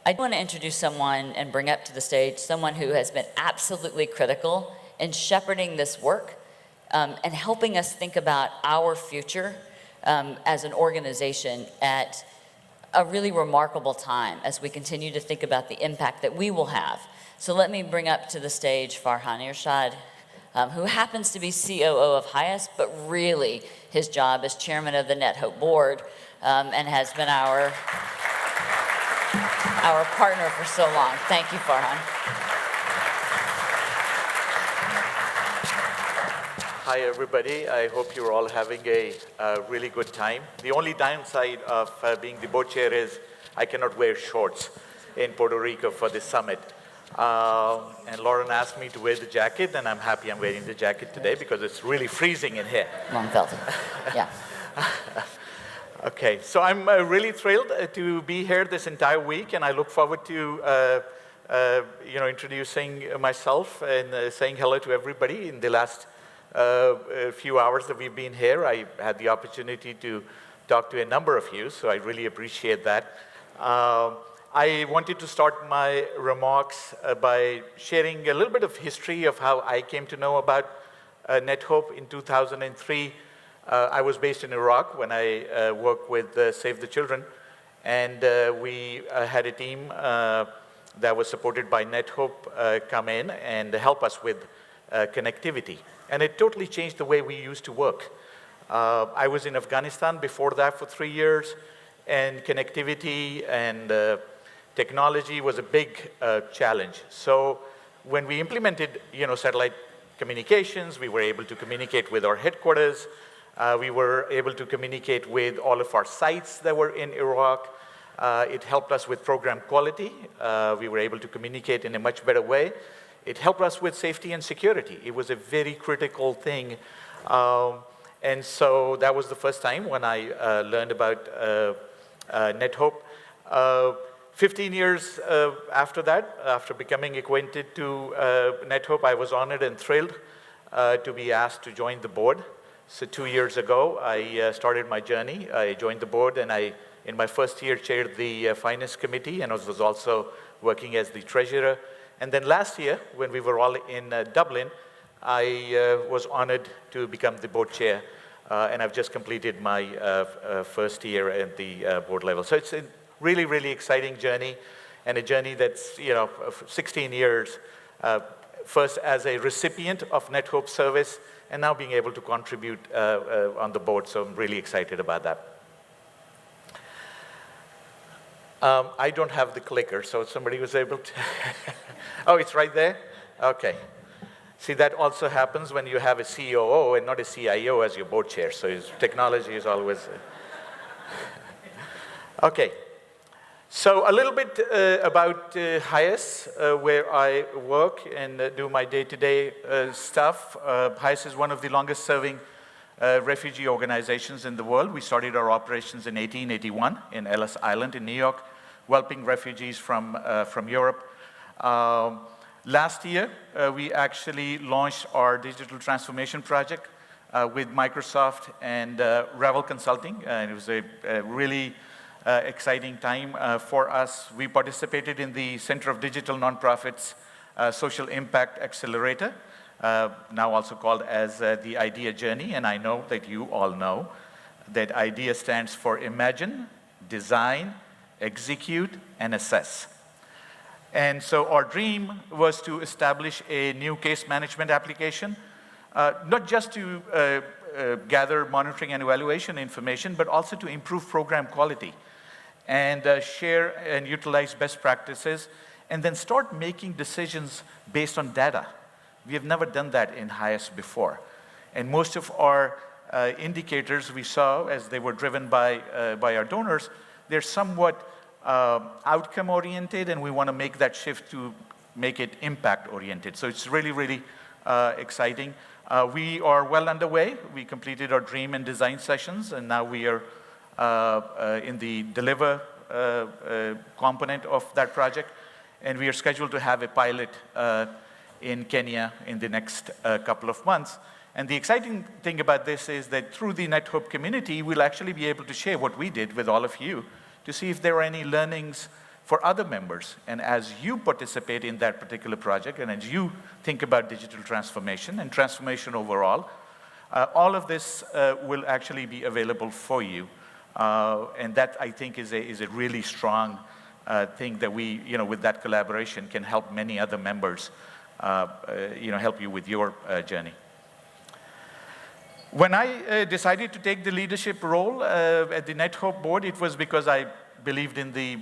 I want to introduce someone and bring up to the stage someone who has been absolutely critical in shepherding this work and helping us think about our future as an organization at a really remarkable time as we continue to think about the impact that we will have. So let me bring up to the stage Farhan Irshad, who happens to be COO of HIAS, but really his job is chairman of the NetHope Board and has been our partner for so long. Thank you, Farhan. Hi, everybody. I hope you're all having a really good time. The only downside of being the board chair is I cannot wear shorts in Puerto Rico for this summit. And Lauren asked me to wear the jacket, and I'm happy I'm wearing the jacket today because it's really freezing in here. Long felt. Yeah. Okay, so I'm really thrilled to be here this entire week, and I look forward to introducing myself and saying hello to everybody. In the last few hours that we've been here, I had the opportunity to talk to a number of you, so I really appreciate that. I wanted to start my remarks by sharing a little bit of history of how I came to know about NetHope in 2003. I was based in Iraq when I worked with Save the Children, and we had a team that was supported by NetHope come in and help us with connectivity. And it totally changed the way we used to work. I was in Afghanistan before that for 3 years, and connectivity and technology was a big challenge. So when we implemented satellite communications, we were able to communicate with our headquarters. We were able to communicate with all of our sites that were in Iraq. It helped us with program quality. We were able to communicate in a much better way. It helped us with safety and security. It was a very critical thing. And so that was the first time when I learned about NetHope. 15 years after that, after becoming acquainted to NetHope, I was honored and thrilled to be asked to join the board. So 2 years ago, I started my journey. I joined the board, and in my first year, chaired the finance committee, and was also working as the treasurer. And then last year, when we were all in Dublin, I was honored to become the board chair, and I've just completed my first year at the board level. So it's a really, really exciting journey, and a journey that's 16 years, first as a recipient of NetHope service, and now being able to contribute on the board, so I'm really excited about that. I don't have the clicker, so somebody was able to... Oh, it's right there? Okay. See, that also happens when you have a COO and not a CIO as your board chair, so technology is always... Okay. So a little bit about HIAS, where I work and do my day-to-day stuff. HIAS is one of the longest-serving refugee organizations in the world. We started our operations in 1881 in Ellis Island in New York, welcoming refugees from Europe. Last year, we actually launched our digital transformation project with Microsoft and Revel Consulting, and it was a really exciting time for us. We participated in the Center of Digital Nonprofits Social Impact Accelerator, now also called as the IDEA Journey, and I know that you all know that IDEA stands for Imagine, Design, Execute, and Assess. And so our dream was to establish a new case management application, not just to gather monitoring and evaluation information, but also to improve program quality and share and utilize best practices, and then start making decisions based on data. We have never done that in HIAS before. And most of our indicators we saw as they were driven by our donors, they're somewhat outcome-oriented, and we want to make that shift to make it impact-oriented. So it's really, really exciting. We are well underway. We completed our dream and design sessions, and now we are in the deliver component of that project, and we are scheduled to have a pilot in Kenya in the next couple of months. And the exciting thing about this is that through the NetHope community, we'll actually be able to share what we did with all of you to see if there are any learnings for other members. And as you participate in that particular project, and as you think about digital transformation and transformation overall, all of this will actually be available for you. And that, I think, is a really strong thing that we, with that collaboration, can help many other members, help you with your journey. When I decided to take the leadership role at the NetHope board, it was because I believed in the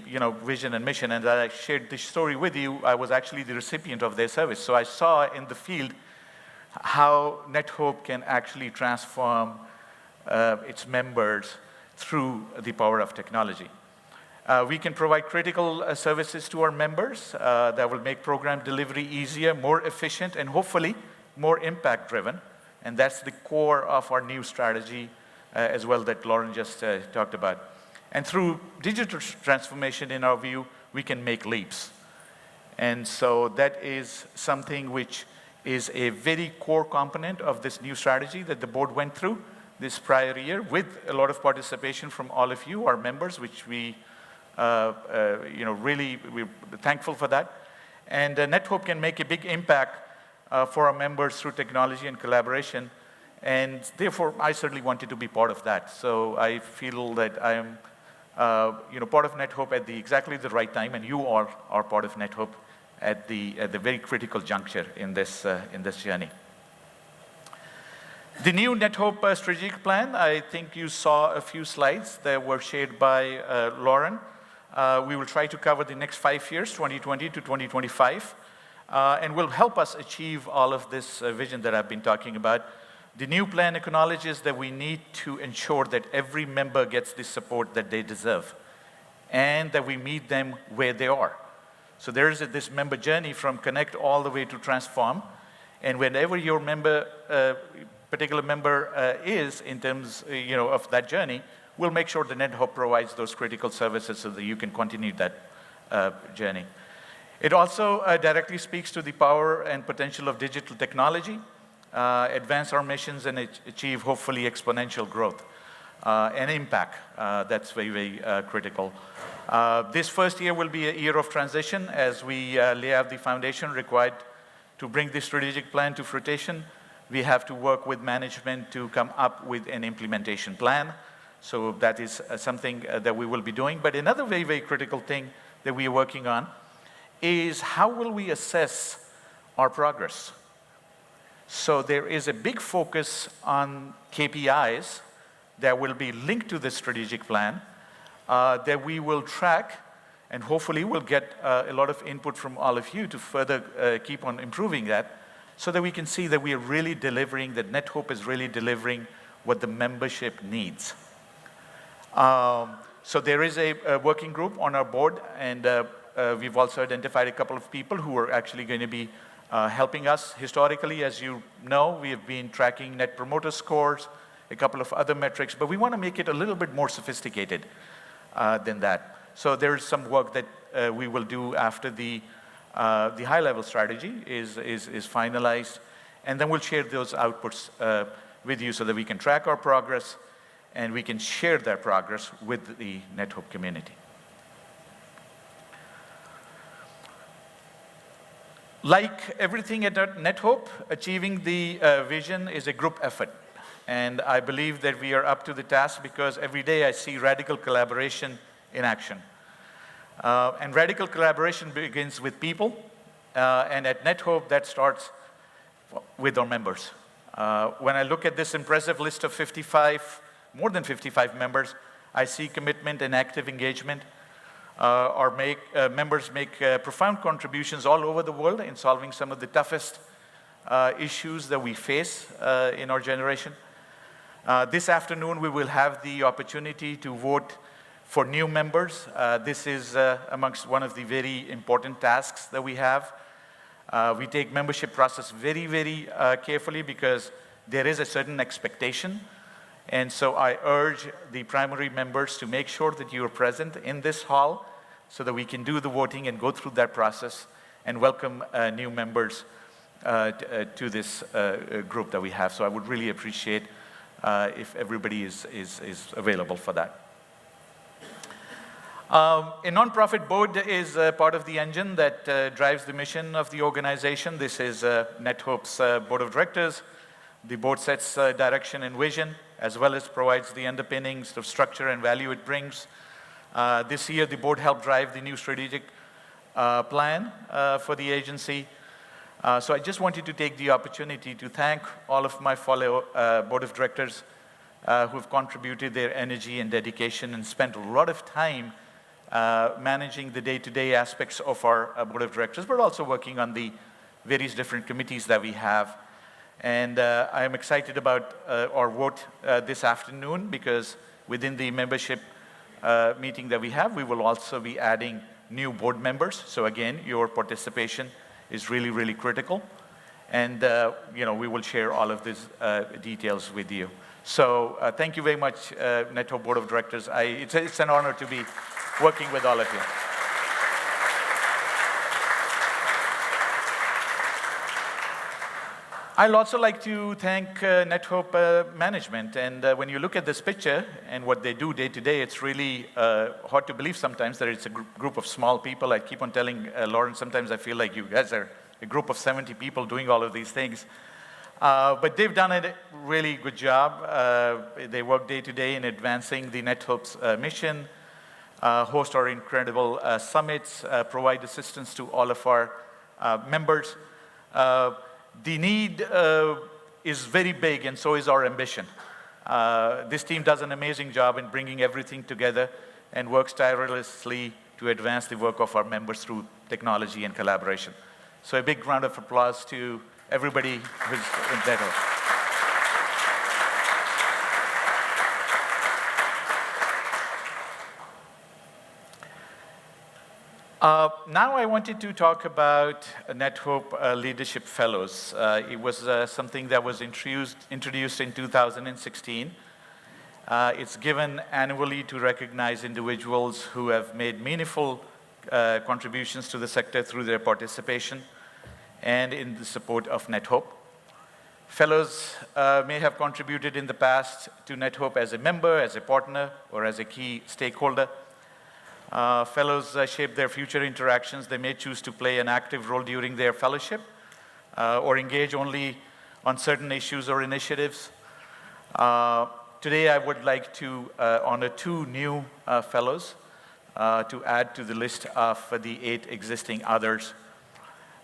vision and mission, and I shared this story with you. I was actually the recipient of their service. So I saw in the field how NetHope can actually transform its members through the power of technology. We can provide critical services to our members that will make program delivery easier, more efficient, and hopefully more impact-driven. And that's the core of our new strategy as well that Lauren just talked about. And through digital transformation, in our view, we can make leaps. And so that is something which is a very core component of this new strategy that the board went through this prior year with a lot of participation from all of you, our members, which we, really, we're thankful for that. And NetHope can make a big impact for our members through technology and collaboration. And therefore, I certainly wanted to be part of that. So I feel that I am, part of NetHope at exactly the right time, and you are part of NetHope at the very critical juncture in this journey. The new NetHope strategic plan, I think you saw a few slides that were shared by Lauren. We will try to cover the next 5 years, 2020 to 2025, and will help us achieve all of this vision that I've been talking about. The new plan acknowledges that we need to ensure that every member gets the support that they deserve and that we meet them where they are. So there is this member journey from connect all the way to transform. And whenever your particular member is in terms of that journey, we'll make sure that NetHope provides those critical services so that you can continue that journey. It also directly speaks to the power and potential of digital technology, advance our missions, and achieve, hopefully, exponential growth and impact. That's very, very critical. This first year will be a year of transition as we lay out the foundation required to bring this strategic plan to fruition. We have to work with management to come up with an implementation plan. So that is something that we will be doing. But another very, very critical thing that we are working on is how will we assess our progress? So there is a big focus on KPIs that will be linked to the strategic plan that we will track, and hopefully we'll get a lot of input from all of you to further keep on improving that so that we can see that we are really delivering, that NetHope is really delivering what the membership needs. So there is a working group on our board, and we've also identified a couple of people who are actually going to be helping us. Historically, as you know, we have been tracking Net Promoter Scores, a couple of other metrics, but we want to make it a little bit more sophisticated than that. So there is some work that we will do after the high-level strategy is finalized, and then we'll share those outputs with you so that we can track our progress and we can share that progress with the NetHope community. Like everything at NetHope, achieving the vision is a group effort. And I believe that we are up to the task because every day I see radical collaboration in action. And radical collaboration begins with people. And at NetHope, that starts with our members. When I look at this impressive list of more than 55 members, I see commitment and active engagement. Our members make profound contributions all over the world in solving some of the toughest issues that we face in our generation. This afternoon, we will have the opportunity to vote for new members. This is amongst one of the very important tasks that we have. We take membership process very, very carefully because there is a certain expectation. And so I urge the primary members to make sure that you are present in this hall so that we can do the voting and go through that process and welcome new members to this group that we have. So I would really appreciate if everybody is available for that. A nonprofit board is part of the engine that drives the mission of the organization. This is NetHope's Board of Directors. The board sets direction and vision, as well as provides the underpinnings of structure and value it brings. This year, the board helped drive the new strategic plan for the agency. So I just wanted to take the opportunity to thank all of my fellow Board of Directors who've contributed their energy and dedication and spent a lot of time managing the day-to-day aspects of our Board of Directors, but also working on the various different committees that we have. And I am excited about our vote this afternoon, because within the membership meeting that we have, we will also be adding new board members. So again, your participation is really, really critical. And we will share all of these details with you. So thank you very much, NetHope Board of Directors. It's an honor to be working with all of you. I'd also like to thank NetHope management. And when you look at this picture and what they do day to day, it's really hard to believe sometimes that it's a group of small people. I keep on telling Lauren, sometimes I feel like you guys are a group of 70 people doing all of these things. But they've done a really good job. They work day to day in advancing the NetHope's mission, host our incredible summits, provide assistance to all of our members. The need is very big, and so is our ambition. This team does an amazing job in bringing everything together and works tirelessly to advance the work of our members through technology and collaboration. So a big round of applause to everybody who's in NetHope. Now I wanted to talk about NetHope Leadership Fellows. It was something that was introduced in 2016. It's given annually to recognize individuals who have made meaningful contributions to the sector through their participation and in the support of NetHope. Fellows may have contributed in the past to NetHope as a member, as a partner, or as a key stakeholder. Fellows shape their future interactions. They may choose to play an active role during their fellowship or engage only on certain issues or initiatives. Today, I would like to honor 2 new fellows to add to the list of the 8 existing others.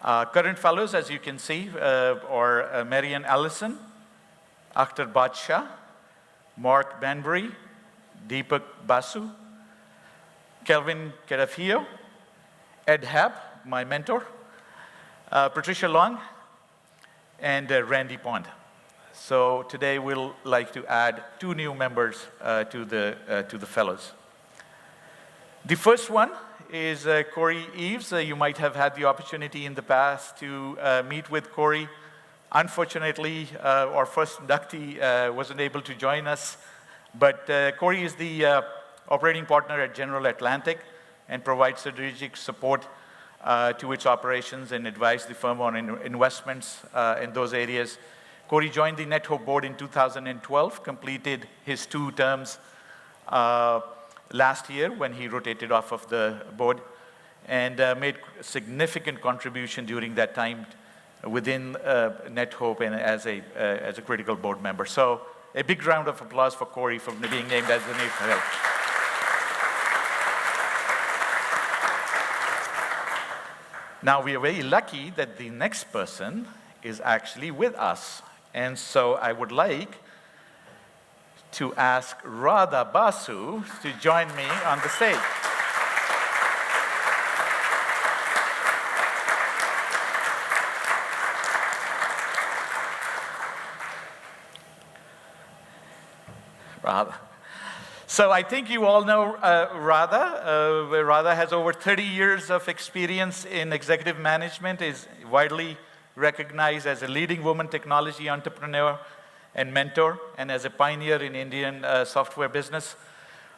Current fellows, as you can see, are Marian Allison, Akhtar Badshah, Mark Banbury, Deepak Basu, Kelvin Carafio, Ed Hab, my mentor, Patricia Long, and Randy Pond. So today we'll like to add 2 new members to the fellows. The first one is Corey Eves. You might have had the opportunity in the past to meet with Corey. Unfortunately, our first inductee wasn't able to join us, but Corey is the operating partner at General Atlantic and provides strategic support to its operations and advise the firm on investments in those areas. Corey joined the NetHope board in 2012, completed his 2 terms last year when he rotated off of the board, and made significant contribution during that time within NetHope and as a critical board member. So a big round of applause for Corey for being named as the new fellow. Now, we are very lucky that the next person is actually with us. And so I would like to ask Radha Basu to join me on the stage. Radha. So I think you all know Radha. Radha has over 30 years of experience in executive management, is widely recognized as a leading woman technology entrepreneur and mentor, and as a pioneer in Indian software business.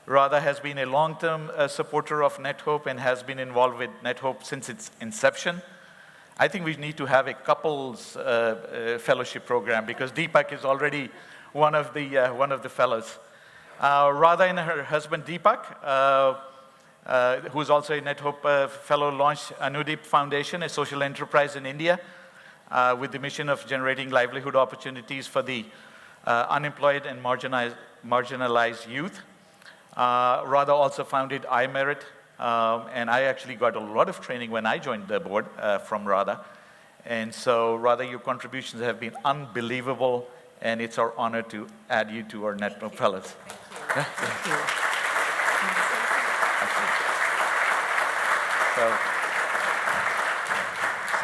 Radha has been a long-term supporter of NetHope and has been involved with NetHope since its inception. I think we need to have a couples fellowship program, because Deepak is already one of the fellows. Radha and her husband Deepak who's also a NetHope fellow, launched Anudeep Foundation, a social enterprise in India, with the mission of generating livelihood opportunities for the unemployed and marginalized youth. Radha also founded iMerit, and I actually got a lot of training when I joined the board from Radha. And so, Radha, your contributions have been unbelievable, and it's our honor to add you to our NetHope fellows. Thank you. So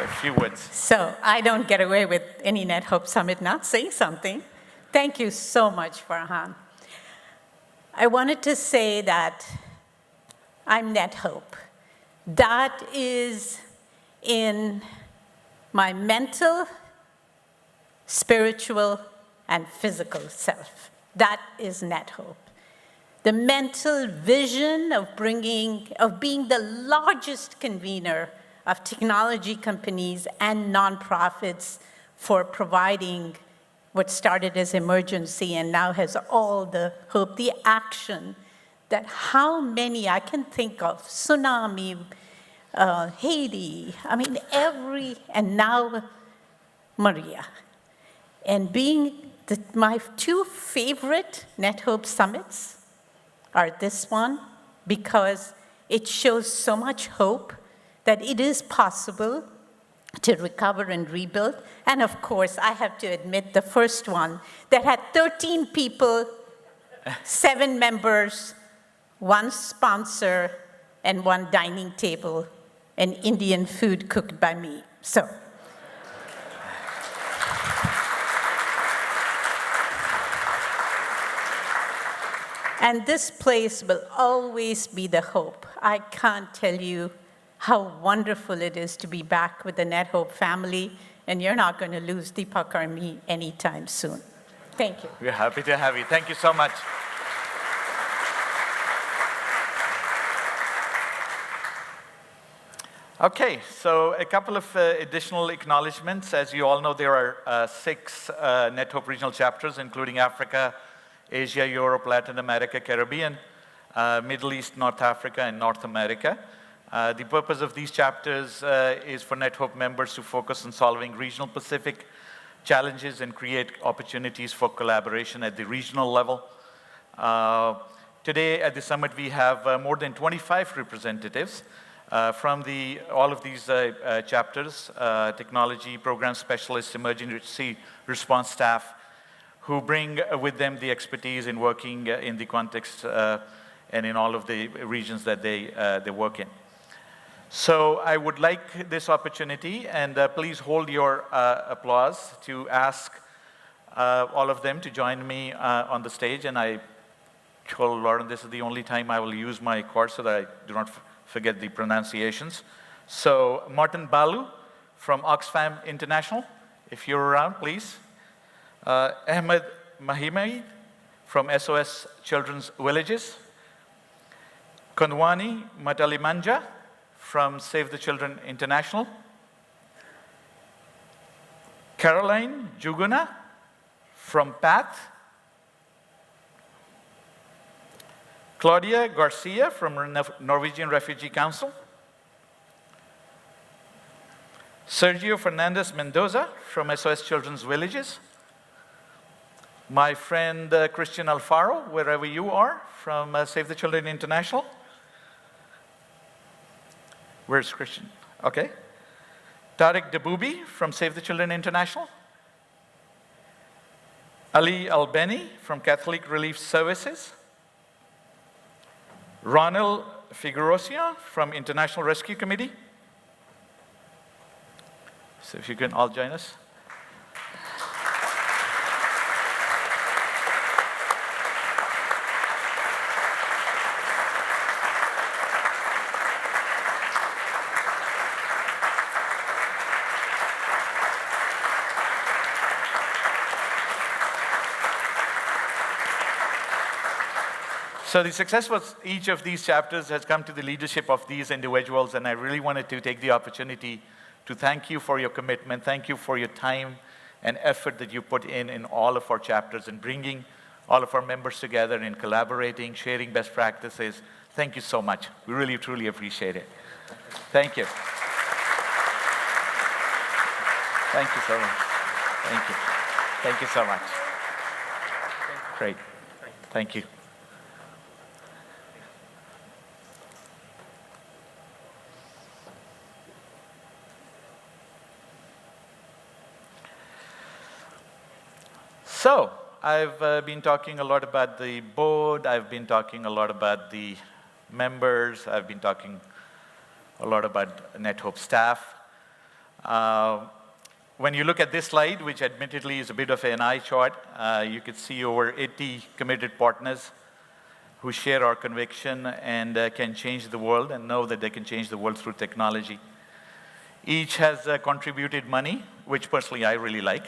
a few words. So I don't get away with any NetHope Summit not saying something. Thank you so much, Farhan. I wanted to say that I'm NetHope. That is in my mental, spiritual, and physical self. That is NetHope. The mental vision of being the largest convener of technology companies and nonprofits for providing what started as emergency and now has all the hope, the action that how many I can think of, tsunami, Haiti, I mean and now Maria. And being my two favorite NetHope summits are this one, because it shows so much hope that it is possible to recover and rebuild. And of course, I have to admit the first one that had 13 people, 7 members, 1 sponsor, and 1 dining table, and Indian food cooked by me. So. And this place will always be the hope. I can't tell you how wonderful it is to be back with the NetHope family, and you're not going to lose Deepak or me anytime soon. Thank you. We're happy to have you. Thank you so much. Okay, so a couple of additional acknowledgements. As you all know, there are 6 NetHope regional chapters, including Africa, Asia, Europe, Latin America, Caribbean, Middle East, North Africa, and North America. The purpose of these chapters is for NetHope members to focus on solving regional Pacific challenges and create opportunities for collaboration at the regional level. Today at the summit, we have more than 25 representatives from all of these chapters, technology program specialists, emergency response staff, who bring with them the expertise in working in the context and in all of the regions that they work in. So I would like this opportunity, and please hold your applause, to ask all of them to join me on the stage. And I told Lauren this is the only time I will use my card so that I do not forget the pronunciations. So Martin Balu from Oxfam International, if you're around, please. Ahmed Mahimid from SOS Children's Villages. Kondwani Matalimanja from Save the Children International. Caroline Juguna from PATH. Claudia Garcia from Norwegian Refugee Council. Sergio Fernandez Mendoza from SOS Children's Villages. My friend Christian Alfaro, wherever you are, from Save the Children International. Where's Christian? Okay. Tariq Daboubi from Save the Children International. Ali Albeni from Catholic Relief Services. Ronald Figueroa from International Rescue Committee. So if you can all join us. So the success of each of these chapters has come to the leadership of these individuals, and I really wanted to take the opportunity to thank you for your commitment, thank you for your time and effort that you put in all of our chapters, and bringing all of our members together in collaborating, sharing best practices, Thank you so much. We really, truly appreciate it. Thank you. Thank you so much. Thank you. Thank you so much. Great. Thank you. So, I've been talking a lot about the board, I've been talking a lot about the members, I've been talking a lot about NetHope staff. When you look at this slide, which admittedly is a bit of an eye chart, you can see over 80 committed partners who share our conviction and can change the world and know that they can change the world through technology. Each has contributed money, which personally I really like.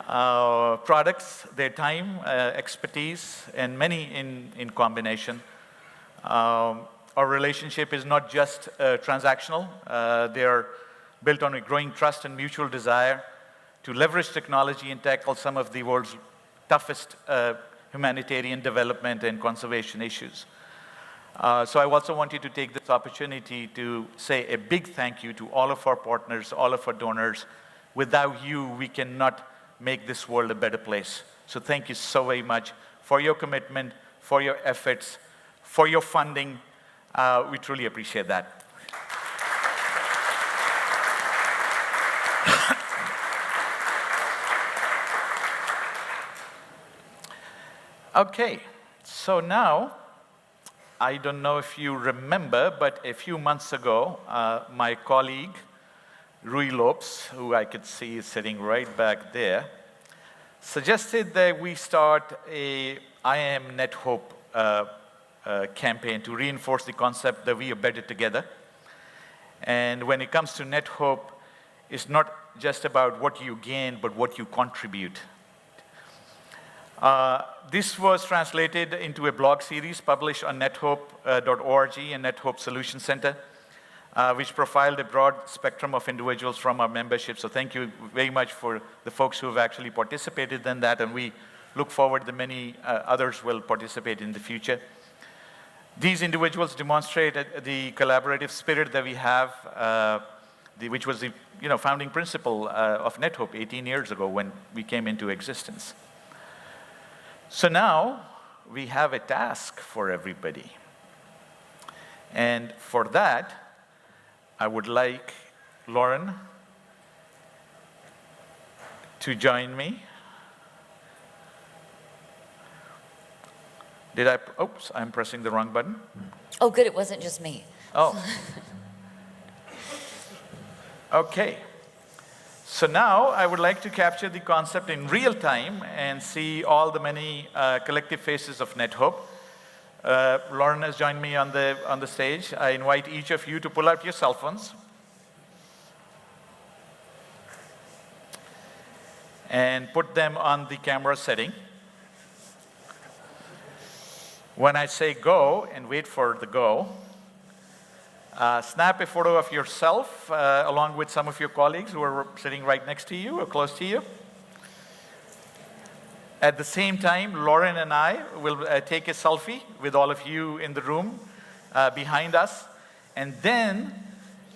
Products, their time, expertise, and many in combination. Our relationship is not just transactional. They are built on a growing trust and mutual desire to leverage technology and tackle some of the world's toughest humanitarian development and conservation issues. So I also wanted to take this opportunity to say a big thank you to all of our partners, all of our donors. Without you, we cannot make this world a better place. So thank you so very much for your commitment, for your efforts, for your funding. We truly appreciate that. Okay, so now, I don't know if you remember, but a few months ago, my colleague, Rui Lopes, who I could see is sitting right back there, suggested that we start a I Am NetHope campaign to reinforce the concept that we are better together. And when it comes to NetHope, it's not just about what you gain, but what you contribute. This was translated into a blog series published on nethope.org and NetHope Solution Center, which profiled a broad spectrum of individuals from our membership. So thank you very much for the folks who have actually participated in that, and we look forward that many others will participate in the future. These individuals demonstrated the collaborative spirit that we have, which was the founding principle of NetHope 18 years ago when we came into existence. So now we have a task for everybody. And for that, I would like Lauren to join me. Oops, I'm pressing the wrong button. Oh, good, it wasn't just me. Oh. Okay. So now I would like to capture the concept in real time and see all the many collective faces of NetHope. Lauren has joined me on the stage. I invite each of you to pull out your cell phones and put them on the camera setting. When I say go, and wait for the go, snap a photo of yourself along with some of your colleagues who are sitting right next to you or close to you. At the same time, Lauren and I will take a selfie with all of you in the room behind us. And then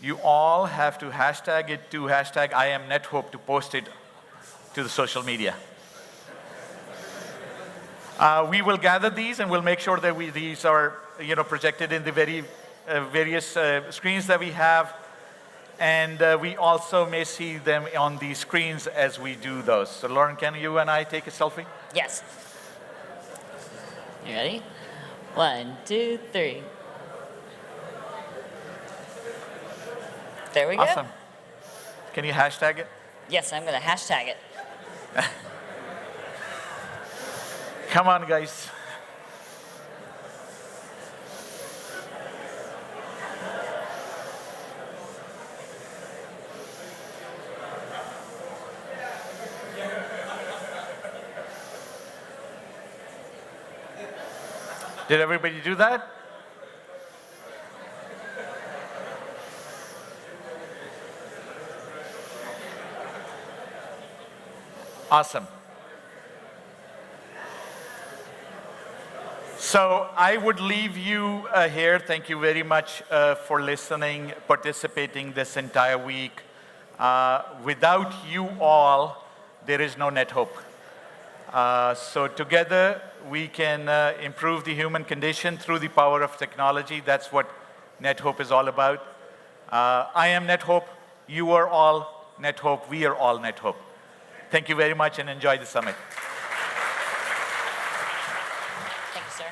you all have to hashtag it to hashtag I am NetHope to post it to the social media. We will gather these and we'll make sure that these are projected in the various screens that we have. And we also may see them on the screens as we do those. So Lauren, can you and I take a selfie? Yes. You ready? 1, 2, 3. There we go. Awesome. Can you hashtag it? Yes, I'm going to hashtag it. Come on, guys. Did everybody do that? Awesome. So I would leave you here. Thank you very much for listening, participating this entire week. Without you all, there is no NetHope. So together, we can improve the human condition through the power of technology. That's what NetHope is all about. I am NetHope. You are all NetHope. We are all NetHope. Thank you very much and enjoy the summit. Thank you, sir.